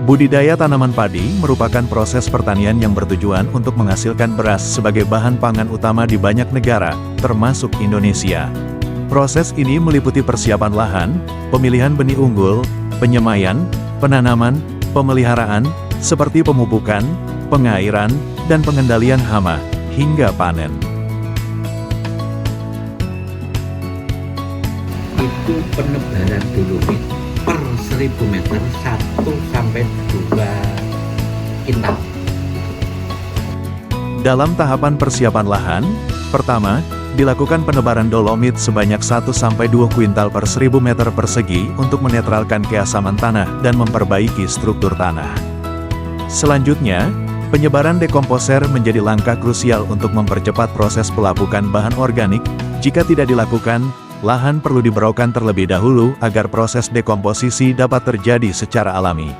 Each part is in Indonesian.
Budidaya tanaman padi merupakan proses pertanian yang bertujuan untuk menghasilkan beras sebagai bahan pangan utama di banyak negara, termasuk Indonesia. Proses ini meliputi persiapan lahan, pemilihan benih unggul, penyemaian, penanaman, pemeliharaan, seperti pemupukan, pengairan, dan pengendalian hama, hingga panen. Itu penebaran dolomit per 1000 meter 1 sampai 2 kintal. Dalam tahapan persiapan lahan, pertama, dilakukan penebaran dolomit sebanyak 1 sampai 2 kuintal per 1000 meter persegi untuk menetralkan keasaman tanah dan memperbaiki struktur tanah. Selanjutnya, penyebaran dekomposer menjadi langkah krusial untuk mempercepat proses pelapukan bahan organik. Jika tidak dilakukan, lahan perlu diberaukan terlebih dahulu agar proses dekomposisi dapat terjadi secara alami.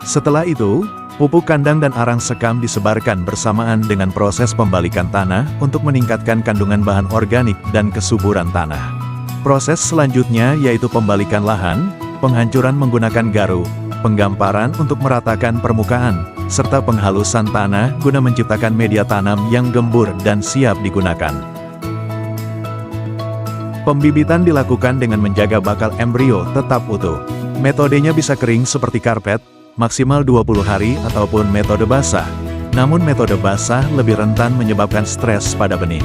Setelah itu, pupuk kandang dan arang sekam disebarkan bersamaan dengan proses pembalikan tanah untuk meningkatkan kandungan bahan organik dan kesuburan tanah. Proses selanjutnya yaitu pembalikan lahan, penghancuran menggunakan garu, penggamparan untuk meratakan permukaan, serta penghalusan tanah guna menciptakan media tanam yang gembur dan siap digunakan. Pembibitan dilakukan dengan menjaga bakal embrio tetap utuh. Metodenya bisa kering seperti karpet, maksimal 20 hari ataupun metode basah. Namun metode basah lebih rentan menyebabkan stres pada benih.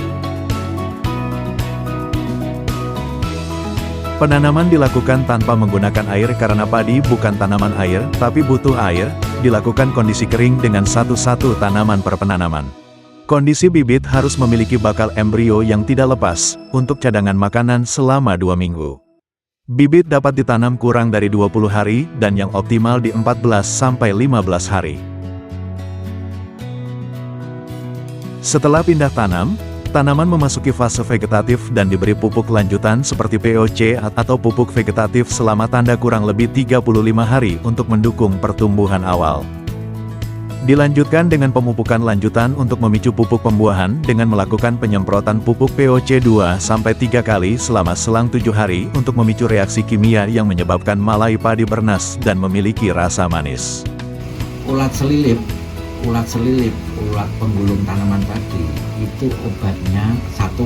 Penanaman dilakukan tanpa menggunakan air karena padi bukan tanaman air, tapi butuh air, dilakukan kondisi kering dengan satu-satu tanaman per penanaman. Kondisi bibit harus memiliki bakal embrio yang tidak lepas, untuk cadangan makanan selama 2 minggu. Bibit dapat ditanam kurang dari 20 hari, dan yang optimal di 14-15 hari. Setelah pindah tanam, tanaman memasuki fase vegetatif dan diberi pupuk lanjutan seperti POC atau pupuk vegetatif selama tanda kurang lebih 35 hari untuk mendukung pertumbuhan awal. Dilanjutkan dengan pemupukan lanjutan untuk memicu pupuk pembuahan dengan melakukan penyemprotan pupuk POC 2-3 kali selama selang 7 hari untuk memicu reaksi kimia yang menyebabkan malai padi bernas dan memiliki rasa manis. Ulat selilip, ulat penggulung tanaman padi, itu obatnya 1,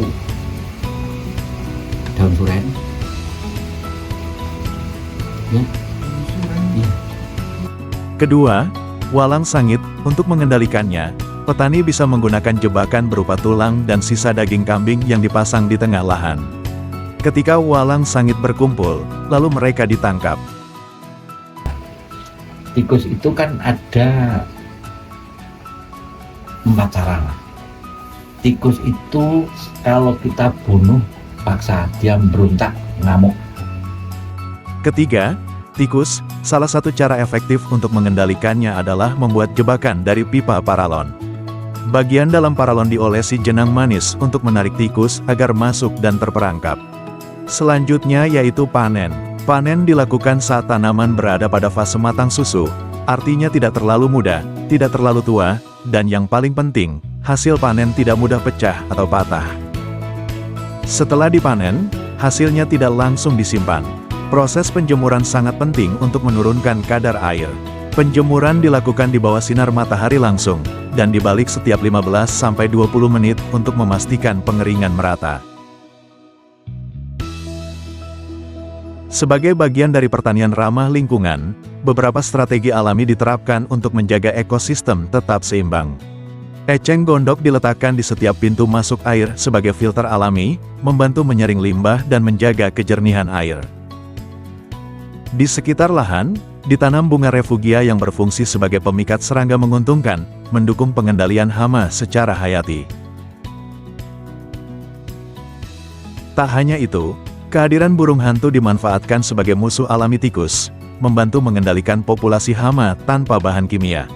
daun suren. Ya. Kedua, walang sangit. Untuk mengendalikannya, petani bisa menggunakan jebakan berupa tulang dan sisa daging kambing yang dipasang di tengah lahan. Ketika walang sangit berkumpul, lalu mereka ditangkap. Tikus itu kan ada 4 cara. Tikus itu kalau kita bunuh paksa, dia berontak, ngamuk. Ketiga, tikus, salah satu cara efektif untuk mengendalikannya adalah membuat jebakan dari pipa paralon. Bagian dalam paralon diolesi jenang manis untuk menarik tikus agar masuk dan terperangkap. Selanjutnya yaitu panen. Panen dilakukan saat tanaman berada pada fase matang susu, artinya tidak terlalu muda, tidak terlalu tua, dan yang paling penting, hasil panen tidak mudah pecah atau patah. Setelah dipanen, hasilnya tidak langsung disimpan. Proses penjemuran sangat penting untuk menurunkan kadar air. Penjemuran dilakukan di bawah sinar matahari langsung, dan dibalik setiap 15-20 menit untuk memastikan pengeringan merata. Sebagai bagian dari pertanian ramah lingkungan, beberapa strategi alami diterapkan untuk menjaga ekosistem tetap seimbang. Eceng gondok diletakkan di setiap pintu masuk air sebagai filter alami, membantu menyaring limbah dan menjaga kejernihan air. Di sekitar lahan, ditanam bunga refugia yang berfungsi sebagai pemikat serangga menguntungkan, mendukung pengendalian hama secara hayati. Tak hanya itu, kehadiran burung hantu dimanfaatkan sebagai musuh alami tikus, membantu mengendalikan populasi hama tanpa bahan kimia.